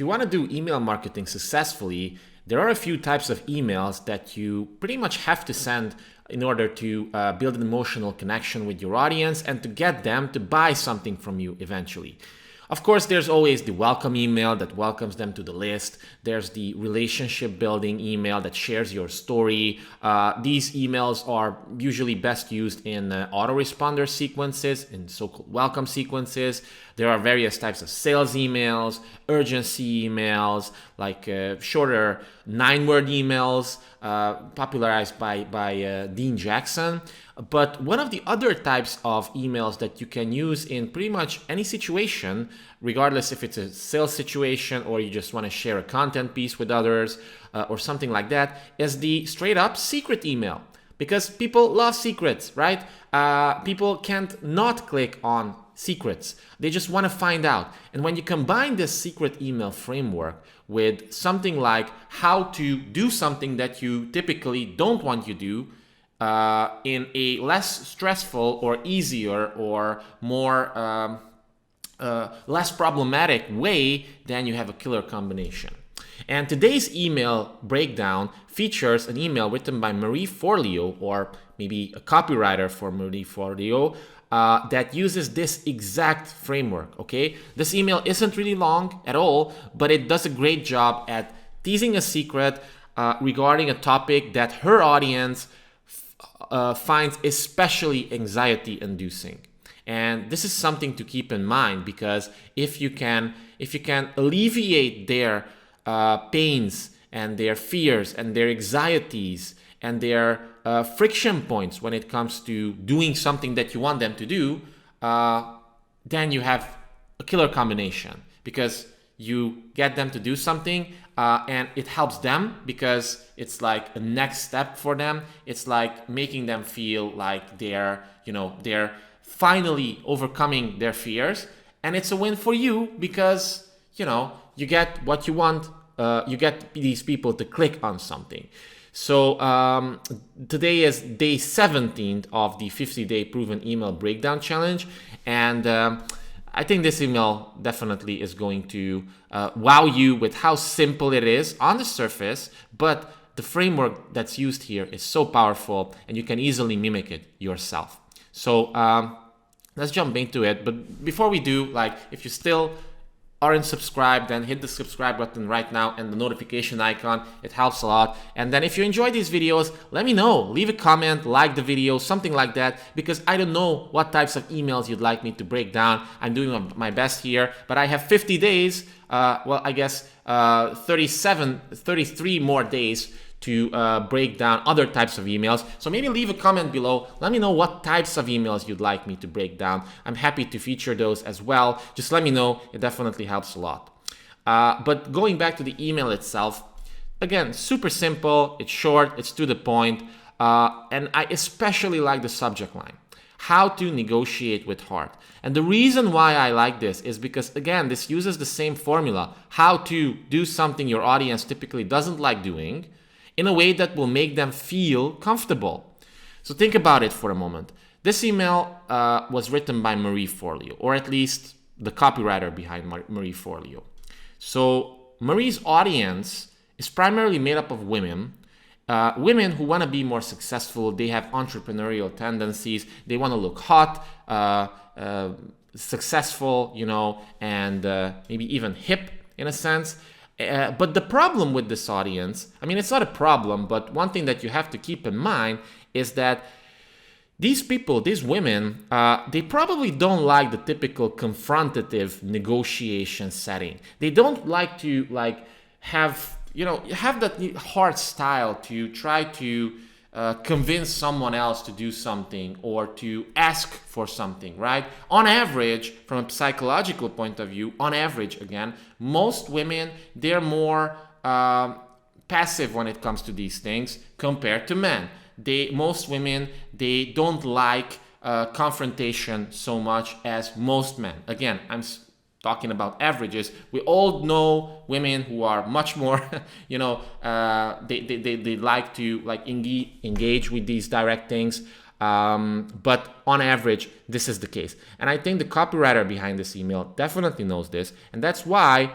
if you want to do email marketing successfully, there are a few types of emails that you pretty much have to send in order to build an emotional connection with your audience and to get them to buy something from you eventually. Of course, there's always the welcome email that welcomes them to the list. There's the relationship building email that shares your story. These emails are usually best used in autoresponder sequences, in so-called welcome sequences. There are various types of sales emails, urgency emails, like shorter 9-word emails, popularized by Dean Jackson. But one of the other types of emails that you can use in pretty much any situation, regardless if it's a sales situation or you just want to share a content piece with others or something like that, is the straight up secret email. Because people love secrets, right? People can't not click on secrets. They just want to find out. And when you combine this secret email framework with something like how to do something that you typically don't want you to do, in a less stressful or easier or more less problematic way, then you have a killer combination. And today's email breakdown features an email written by Marie Forleo, or maybe a copywriter for Marie Forleo, that uses this exact framework, okay? This email isn't really long at all, but it does a great job at teasing a secret regarding a topic that her audience finds especially anxiety-inducing. And this is something to keep in mind, because if you can alleviate their pains and their fears and their anxieties and their friction points when it comes to doing something that you want them to do, then you have a killer combination, because you get them to do something and it helps them because it's like a next step for them. It's like making them feel like they're finally overcoming their fears, and it's a win for you because you get what you want. You get these people to click on something. So today is day 17 of the 50-day proven email breakdown challenge, and I think this email definitely is going to wow you with how simple it is on the surface, but the framework that's used here is so powerful and you can easily mimic it yourself. So let's jump into it. But before we do, if you still aren't subscribed, then hit the subscribe button right now and the notification icon. It helps a lot. And then if you enjoy these videos, let me know. Leave a comment, like the video, something like that, because I don't know what types of emails you'd like me to break down. I'm doing my best here, but I have 50 days, 33 more days to break down other types of emails. So maybe leave a comment below. Let me know what types of emails you'd like me to break down. I'm happy to feature those as well. Just let me know. It definitely helps a lot. But going back to the email itself, again, super simple. It's short. It's to the point. And I especially like the subject line. How to negotiate with heart. And the reason why I like this is because, again, this uses the same formula. How to do something your audience typically doesn't like doing, in a way that will make them feel comfortable. So think about it for a moment. This email was written by Marie Forleo, or at least the copywriter behind Marie Forleo. So Marie's audience is primarily made up of women, women who want to be more successful. They have entrepreneurial tendencies. They want to look hot, successful, and maybe even hip in a sense. But the problem with this audience, it's not a problem, but one thing that you have to keep in mind is that these people, these women, they probably don't like the typical confrontative negotiation setting. They don't like to have that hard style to try to convince someone else to do something or to ask for something, right? On average, from a psychological point of view, on average, again, most women, they're more passive when it comes to these things compared to men. Most women, they don't like confrontation so much as most men. Again, I'm talking about averages. We all know women who are much more, they like to engage with these direct things. But on average, this is the case. And I think the copywriter behind this email definitely knows this. And that's why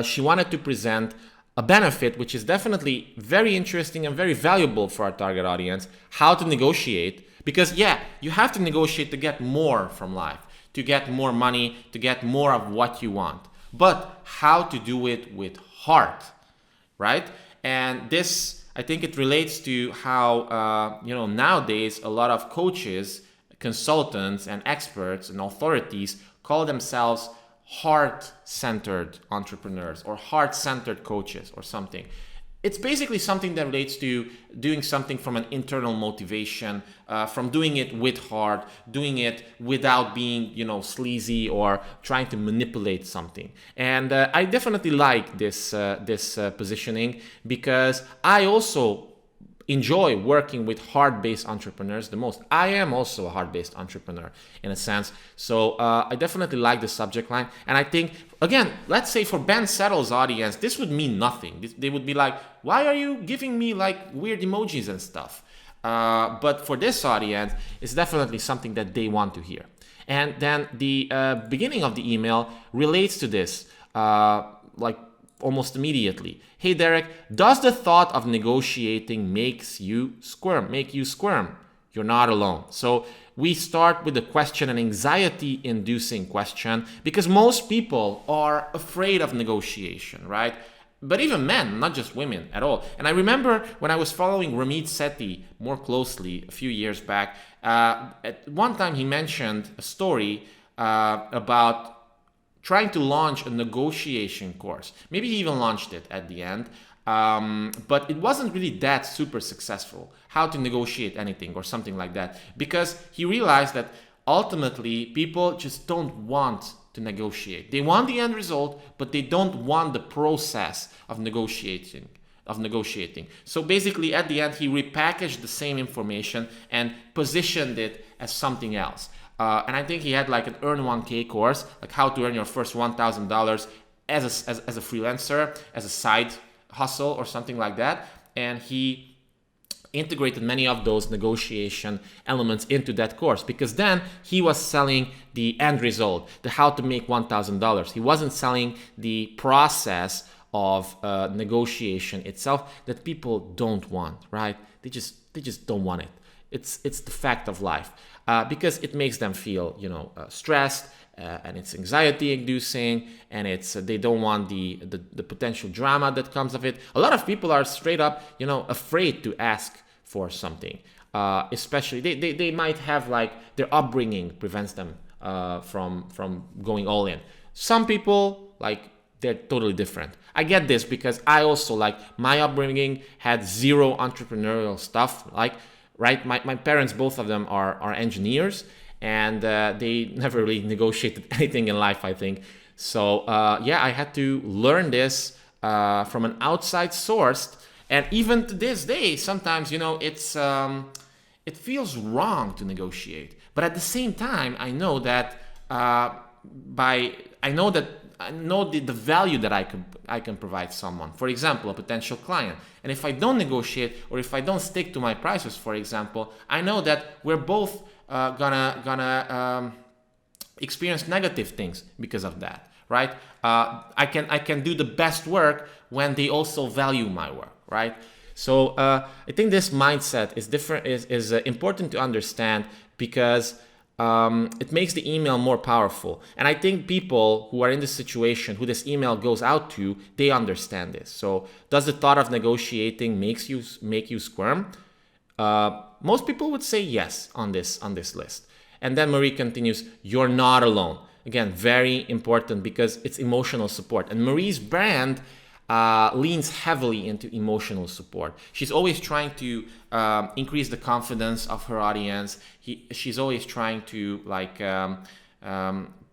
she wanted to present a benefit which is definitely very interesting and very valuable for our target audience: how to negotiate. Because yeah, you have to negotiate to get more from life, to get more money, to get more of what you want, but how to do it with heart, right? And this, I think it relates to how nowadays a lot of coaches, consultants, and experts and authorities call themselves heart-centered entrepreneurs or heart-centered coaches or something. It's basically something that relates to doing something from an internal motivation, from doing it with heart, doing it without being, sleazy or trying to manipulate something. And I definitely like this positioning, because I also enjoy working with heart-based entrepreneurs the most. I am also a heart-based entrepreneur in a sense. So I definitely like the subject line. And I think, again, let's say for Ben Settle's audience, this would mean nothing. They would be like, why are you giving me like weird emojis and stuff? But for this audience, it's definitely something that they want to hear. And then the beginning of the email relates to this, like almost immediately. Hey Derek, does the thought of negotiating make you squirm? You're not alone. So we start with a question, an anxiety-inducing question, because most people are afraid of negotiation, right? But even men, not just women at all. And I remember when I was following Ramit Sethi more closely a few years back, at one time he mentioned a story about trying to launch a negotiation course. Maybe he even launched it at the end, but it wasn't really that super successful. How to negotiate anything or something like that, because he realized that ultimately people just don't want to negotiate. They want the end result, but they don't want the process of negotiating. So basically at the end he repackaged the same information and positioned it as something else. And I think he had like an Earn 1K course, like how to earn your first $1,000 as a freelancer, as a side hustle or something like that. And he integrated many of those negotiation elements into that course, because then he was selling the end result, the how to make $1,000. He wasn't selling the process of negotiation itself that people don't want, right? They just don't want it. It's the fact of life, because it makes them feel, stressed, and it's anxiety-inducing, and it's they don't want the potential drama that comes of it. A lot of people are straight up, afraid to ask for something. Especially they might have like their upbringing prevents them from going all in. Some people, like, they're totally different. I get this because I also, like, my upbringing had zero entrepreneurial stuff, like. Right, my parents, both of them are engineers, and they never really negotiated anything in life, I think. So yeah, I had to learn this from an outside source, and even to this day, sometimes it's it feels wrong to negotiate. But at the same time, I know that I know the value that I can provide someone. For example, a potential client. And if I don't negotiate, or if I don't stick to my prices, for example, I know that we're both gonna experience negative things because of that, right? I can do the best work when they also value my work, right? So I think this mindset is different, is important to understand, because it makes the email more powerful. And I think people who are in this situation, who this email goes out to, they understand this. So does the thought of negotiating make you squirm? Most people would say yes on this list. And then Marie continues, you're not alone. Again, very important, because it's emotional support. And Marie's brand leans heavily into emotional support. She's always trying to increase the confidence of her audience. She's always trying to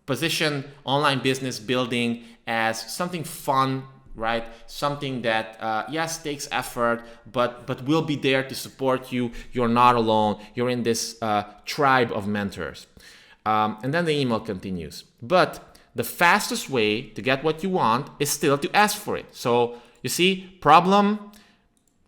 position online business building as something fun, right? Something that yes, takes effort, but will be there to support you. You're not alone. You're in this tribe of mentors. And then the email continues. But the fastest way to get what you want is still to ask for it. So you see, problem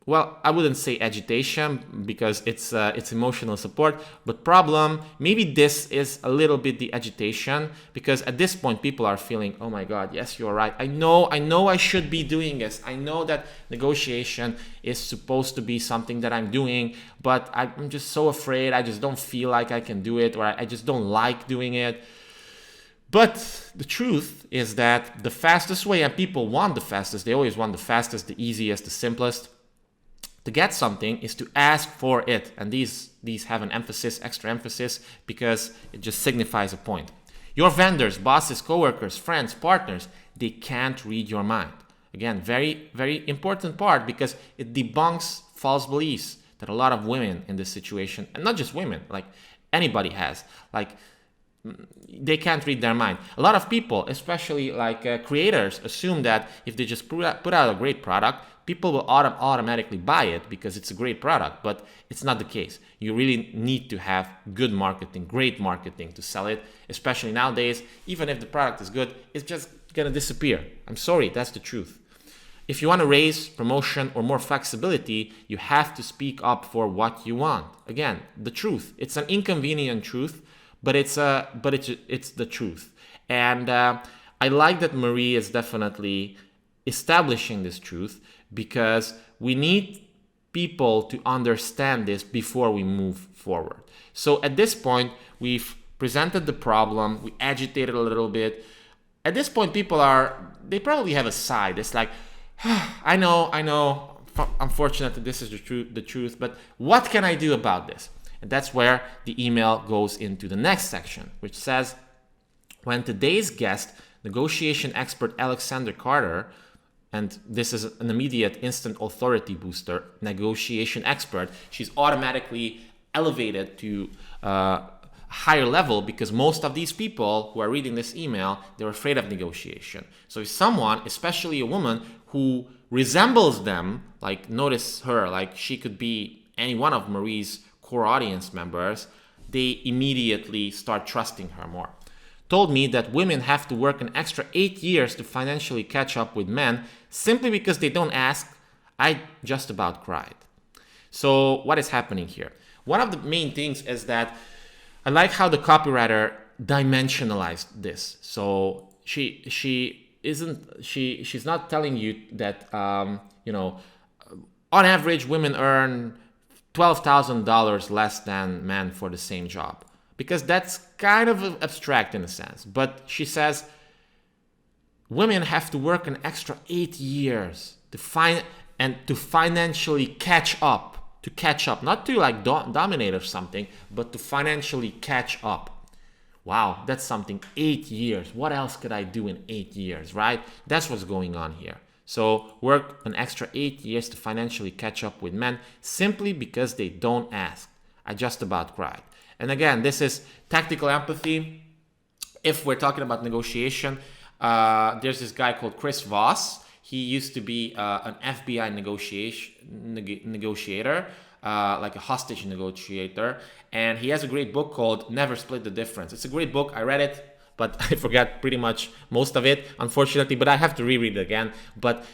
well, I wouldn't say agitation because it's emotional support, but problem, maybe this is a little bit the agitation, because at this point people are feeling, oh my God, yes, you're right. I know I should be doing this. I know that negotiation is supposed to be something that I'm doing, but I'm just so afraid. I just don't feel like I can do it, or I just don't like doing it. But the truth is that the fastest way, and people want the fastest, they always want the fastest, the easiest, the simplest, to get something is to ask for it. And these have an emphasis, extra emphasis, because it just signifies a point. Your vendors, bosses, coworkers, friends, partners, they can't read your mind. Again, very, very important part, because it debunks false beliefs that a lot of women in this situation, and not just women, like anybody has, like they can't read their mind. A lot of people, especially like creators, assume that if they just put out a great product, people will automatically buy it because it's a great product, but it's not the case. You really need to have good marketing, great marketing to sell it, especially nowadays. Even if the product is good, it's just gonna disappear. I'm sorry, that's the truth. If you want to raise promotion or more flexibility, you have to speak up for what you want. Again, the truth. It's an inconvenient truth, but it's the truth. And I like that Marie is definitely establishing this truth, because we need people to understand this before we move forward. So at this point, we've presented the problem, we agitated a little bit. At this point, they probably have a side. It's like, I know, unfortunately, this is the truth, but what can I do about this? And that's where the email goes into the next section, which says, when today's guest, negotiation expert Alexander Carter, and this is an immediate instant authority booster, negotiation expert, she's automatically elevated to a higher level, because most of these people who are reading this email, they're afraid of negotiation. So if someone, especially a woman who resembles them, like notice her, like she could be any one of Marie's core audience members, they immediately start trusting her more. Told me that women have to work an extra 8 years to financially catch up with men simply because they don't ask. I just about cried. So what is happening here? One of the main things is that I like how the copywriter dimensionalized this. So she's not telling you that on average women earn $12,000 less than men for the same job, because that's kind of abstract in a sense. But she says women have to work an extra 8 years to financially catch up, not to like dominate or something, but to financially catch up. Wow, that's something. 8 years. What else could I do in 8 years, right? That's what's going on here. So work an extra 8 years to financially catch up with men simply because they don't ask. I just about cried. And again, this is tactical empathy. If we're talking about negotiation, there's this guy called Chris Voss. He used to be an FBI negotiator, like a hostage negotiator. And he has a great book called Never Split the Difference. It's a great book. I read it, but I forgot pretty much most of it, unfortunately, but I have to reread it again. But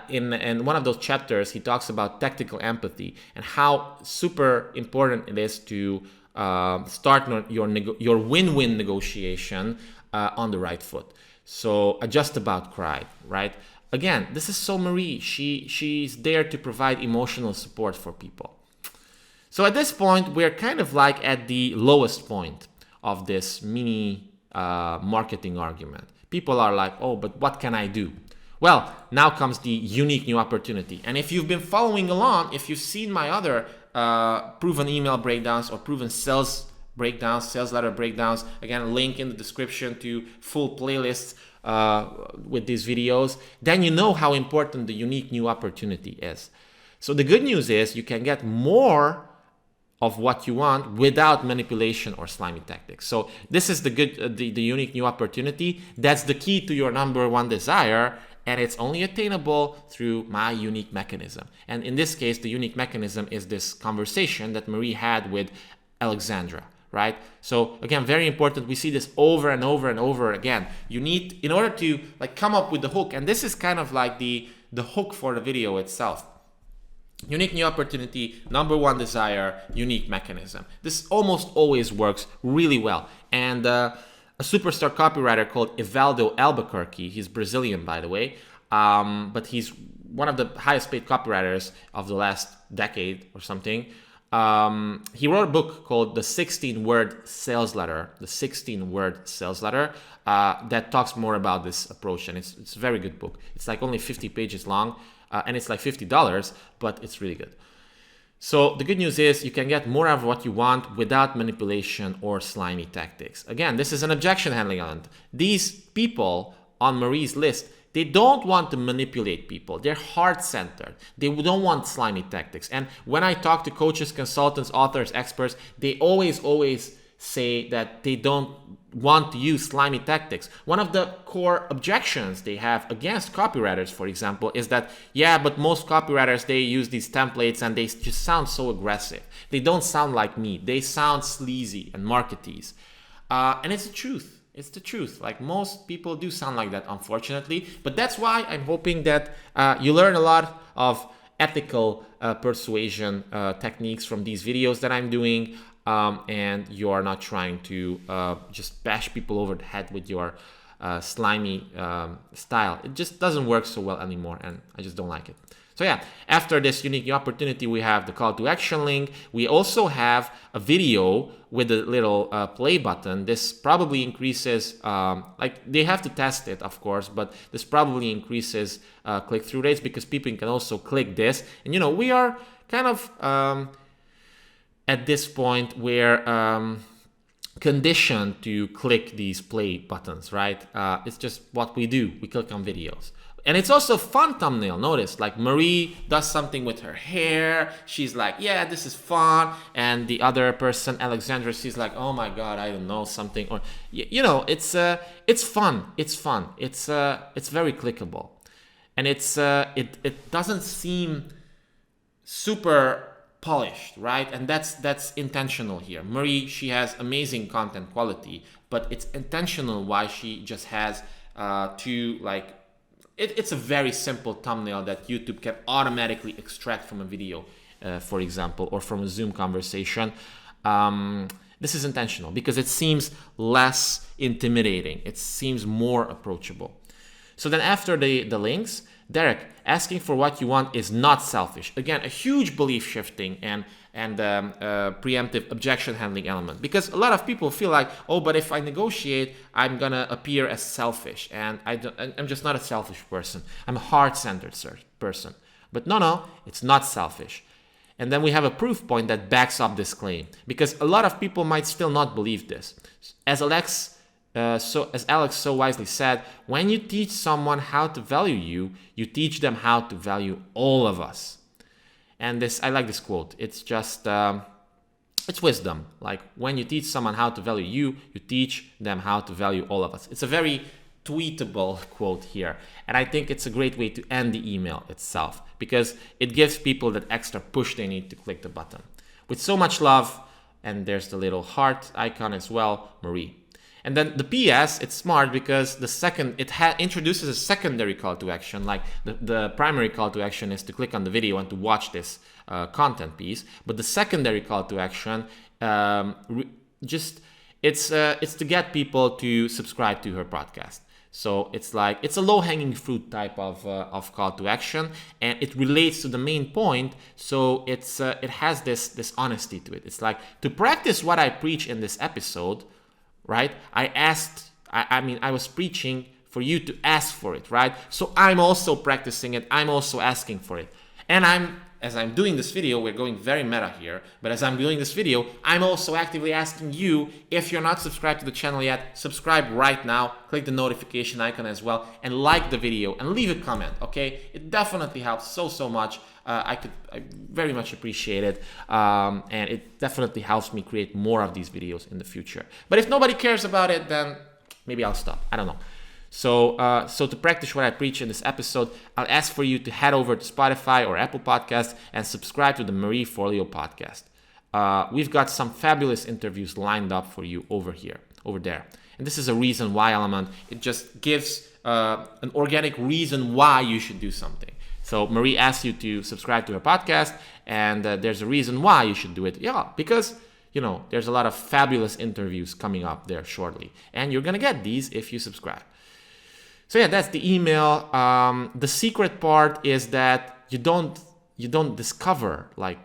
in one of those chapters, he talks about tactical empathy and how super important it is to start your win-win negotiation on the right foot. So I just about cried, right? Again, this is so Marie. She's there to provide emotional support for people. So at this point, we're kind of like at the lowest point of this mini marketing argument. People are like, oh, but what can I do? Well, now comes the unique new opportunity. And if you've been following along, if you've seen my other proven email breakdowns or proven sales breakdowns, sales letter breakdowns, again, link in the description to full playlists with these videos, then you know how important the unique new opportunity is. So the good news is you can get more of what you want without manipulation or slimy tactics. So this is the unique new opportunity. That's the key to your number one desire, and it's only attainable through my unique mechanism. And in this case, the unique mechanism is this conversation that Marie had with Alexandra, right? So again, very important. We see this over and over and over again. You need, in order to like come up with the hook, and this is kind of like the hook for the video itself. Unique new opportunity, number one desire, unique mechanism. This almost always works really well. And a superstar copywriter called Evaldo Albuquerque, he's Brazilian, by the way, but he's one of the highest paid copywriters of the last decade or something. He wrote a book called The 16-Word Sales Letter, The 16-Word Sales Letter, that talks more about this approach. And it's a very good book. It's like only 50 pages long, and it's like $50, but it's really good. So the good news is you can get more of what you want without manipulation or slimy tactics. Again, this is an objection handling element. These people on Marie's list, they don't want to manipulate people. They're heart-centered. They don't want slimy tactics. And when I talk to coaches, consultants, authors, experts, they always say that they don't want to use slimy tactics. One of the core objections they have against copywriters, for example, is that, yeah, but most copywriters, they use these templates and they just sound so aggressive. They don't sound like me. They sound sleazy and marketese. And it's the truth. It's the truth. Like, most people do sound like that, unfortunately. But that's why I'm hoping that you learn a lot of ethical persuasion techniques from these videos that I'm doing. And you are not trying to just bash people over the head with your slimy style. It just doesn't work so well anymore, and I just don't like it. So yeah, after this unique new opportunity, we have the call to action link. We also have a video with a little play button. This probably increases, like, they have to test it, of course, but this probably increases click-through rates because people can also click this. And, you know, we are kind of at this point we're conditioned to click these play buttons, right? It's just what we do. We click on videos. And it's also a fun thumbnail. Notice, like, Marie does something with her hair. She's like, yeah, this is fun. And the other person, Alexandra, she's like, oh my God, I don't know, something. Or, you know, it's fun. It's fun. It's very clickable. And it doesn't seem super polished, right? And that's intentional here. Marie, she has amazing content quality, but it's intentional why she just has it's a very simple thumbnail that YouTube can automatically extract from a video, for example, or from a Zoom conversation. This is intentional because it seems less intimidating. It seems more approachable. So then after the links, Derek, asking for what you want is not selfish. Again, a huge belief shifting and preemptive objection handling element, because a lot of people feel like, oh, but if I negotiate, I'm gonna appear as selfish, and I'm just not a selfish person. I'm a heart-centered person. But no, it's not selfish. And then we have a proof point that backs up this claim, because a lot of people might still not believe this. As Alex so wisely said, when you teach someone how to value you, you teach them how to value all of us. And I like this quote. It's just, it's wisdom. Like, when you teach someone how to value you, you teach them how to value all of us. It's a very tweetable quote here. And I think it's a great way to end the email itself, because it gives people that extra push they need to click the button. With so much love, and there's the little heart icon as well, Marie. And then the PS, it's smart because it introduces a secondary call to action. Like, the primary call to action is to click on the video and to watch this content piece. But the secondary call to action, it's to get people to subscribe to her podcast. So it's like, it's a low-hanging fruit type of call to action, and it relates to the main point. So it has this honesty to it. It's like, to practice what I preach in this episode, right? I was preaching for you to ask for it, right? So I'm also practicing it. I'm also asking for it. And as I'm doing this video, we're going very meta here, but as I'm doing this video, I'm also actively asking you, if you're not subscribed to the channel yet, subscribe right now, click the notification icon as well, and like the video, and leave a comment, okay? It definitely helps so much. I very much appreciate it, and it definitely helps me create more of these videos in the future. But if nobody cares about it, then maybe I'll stop. I don't know. So to practice what I preach in this episode, I'll ask for you to head over to Spotify or Apple Podcasts and subscribe to the Marie Forleo podcast. We've got some fabulous interviews lined up for you over there. And this is a reason why element. It just gives an organic reason why you should do something. So Marie asked you to subscribe to her podcast, and there's a reason why you should do it. Yeah, because there's a lot of fabulous interviews coming up there shortly, and you're gonna get these if you subscribe. So yeah, that's the email. The secret part is that you don't discover like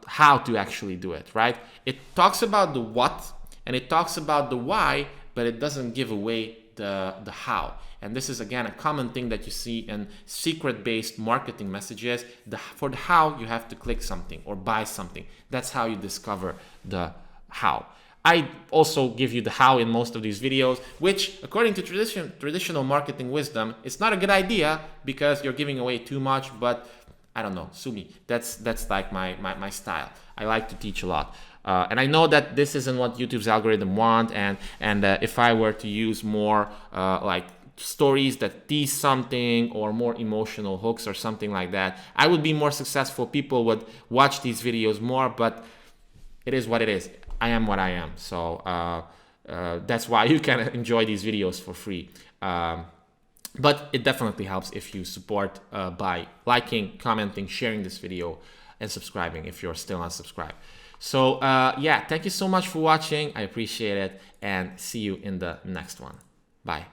how to actually do it, right? It talks about the what and it talks about the why, but it doesn't give away the how. And this is again a common thing that you see in secret-based marketing messages. For the how, you have to click something or buy something. That's how you discover the how. I also give you the how in most of these videos, which according to traditional marketing wisdom, it's not a good idea because you're giving away too much, but I don't know, sue me. That's like my style. I like to teach a lot. And I know that this isn't what YouTube's algorithm want, and if I were to use more like stories that tease something or more emotional hooks or something like that, I would be more successful. People would watch these videos more, but it is what it is. I am what I am. So that's why you can enjoy these videos for free. But it definitely helps if you support by liking, commenting, sharing this video, and subscribing if you're still unsubscribed. So yeah, thank you so much for watching. I appreciate it, and see you in the next one. Bye.